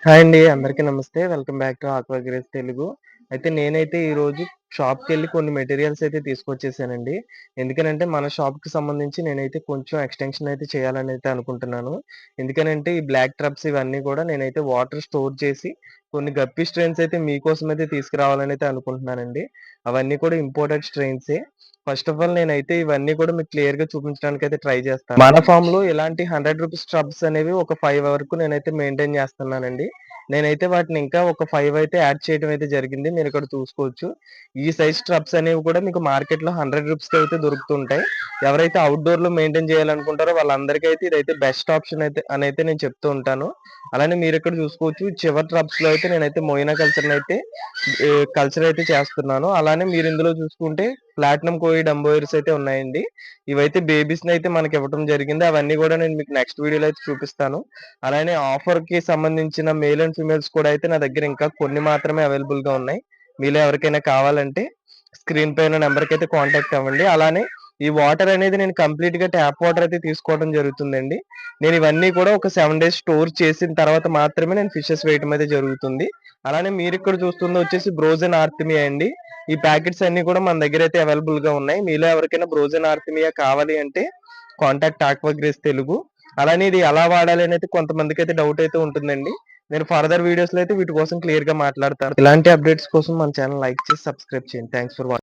Hi అండి. అందరికీ నమస్తే. Welcome back to Aquagrace Telugu. అయితే నేనైతే ఈరోజు షాప్‌కెళ్ళి కొన్ని మెటీరియల్స్ అయితే తీసుకొచ్చేసానండి. ఎందుకనంటే మన షాప్‌కి సంబంధించి నేనైతే కొంచెం ఎక్స్‌టెన్షన్ అయితే చేయాలని అయితే అనుకుంటున్నాను. ఎందుకనంటే ఈ బ్లాక్ ట్రబ్స్ ఇవన్నీ కూడా నేనైతే వాటర్ స్టోర్ చేసి కొన్ని గప్పీ స్ట్రెయిన్స్ అయితే మీకోసం అయితే తీసుకురావాలని అయితే అనుకుంటున్నానండి. అవన్నీ కూడా ఇంపోర్టెడ్ స్ట్రెయిన్సే. ఫస్ట్ ఆఫ్ ఆల్ నేనైతే ఇవన్నీ కూడా మీకు క్లియర్‌గా చూపించడానికైతే ట్రై చేస్తాను. మన ఫార్మ్‌లో ఇలాంటి రూ. 100 ట్రబ్స్ అనేవి ఒక 5 వరకు నేనైతే మెయింటైన్ చేస్తున్నానండి. నేనైతే వాటిని ఇంకా ఒక 5 అయితే యాడ్ చేయడం అయితే జరిగింది. మీరిక్కడ చూసుకోవచ్చు. ఈ సైజ్ ట్రబ్స్ అనేవి కూడా మీకు మార్కెట్‌లో రూ. 100కి అయితే దొరుకుతుంటాయి. ఎవరైతే అవుట్‌డోర్‌లో మెయింటైన్ చేయాలనుకుంటారో వాళ్ళందరికైతే ఇదైతే బెస్ట్ ఆప్షన్ అయితే అనైతే నేను చెప్తూ ఉంటాను. అలానే మీరిక్కడ చూసుకోవచ్చు. చివరి ట్రబ్స్‌లో అయితే నేనైతే మొయినా కల్చర్‌నైతే కల్చర్ అయితే చేస్తున్నాను. అలానే మీరు ఇందులో చూసుకుంటే ప్లాటినం కోయి డంబోయర్స్ అయితే ఉన్నాయండి. ఇవైతే బేబీస్‌ని అయితే మనకి ఇవ్వటం జరిగింది. అవన్నీ కూడా నేను మీకు నెక్స్ట్ వీడియోలో అయితే చూపిస్తాను. అలానే ఆఫర్‌కి సంబంధించిన మేల్ అండ్ ఫీమేల్స్ కూడా అయితే నా దగ్గర ఇంకా కొన్ని మాత్రమే అవైలబుల్‌గా ఉన్నాయి. మీలో ఎవరికైనా కావాలంటే స్క్రీన్ పైన నంబర్‌కైతే కాంటాక్ట్ అవ్వండి. అలానే ఈ వాటర్ అనేది నేను కంప్లీట్‌గా ట్యాప్ వాటర్ అయితే తీసుకోవడం జరుగుతుందండి. నేను ఇవన్నీ కూడా ఒక 7 డేస్ స్టోర్ చేసిన తర్వాత మాత్రమే నేను ఫిషెస్ వేయటం అయితే జరుగుతుంది. అలానే మీరిక్కడ చూస్తుంది వచ్చేసి బ్రోజన్ ఆర్తిమియా అండి. ఈ ప్యాకెట్స్ అన్నీ కూడా మన దగ్గర అయితే అవైలబుల్‌గా ఉన్నాయి. మీలో ఎవరికైనా బ్రోజన్ ఆర్తిమియా కావాలి అంటే కాంటాక్ట్ ఆక్వాగ్రేస్ తెలుగు. అలానే ఇది ఎలా వాడాలి అనేది కొంతమందికైతే డౌట్ అయితే ఉంటుందండి. నేను ఫర్దర్ వీడియోస్‌లో అయితే వీటి కోసం క్లియర్‌గా మాట్లాడతాను. ఇలాంటి అప్డేట్స్ కోసం మన ఛానెల్ లైక్ చేసి సబ్స్క్రైబ్ చేయండి. Thanks for watching.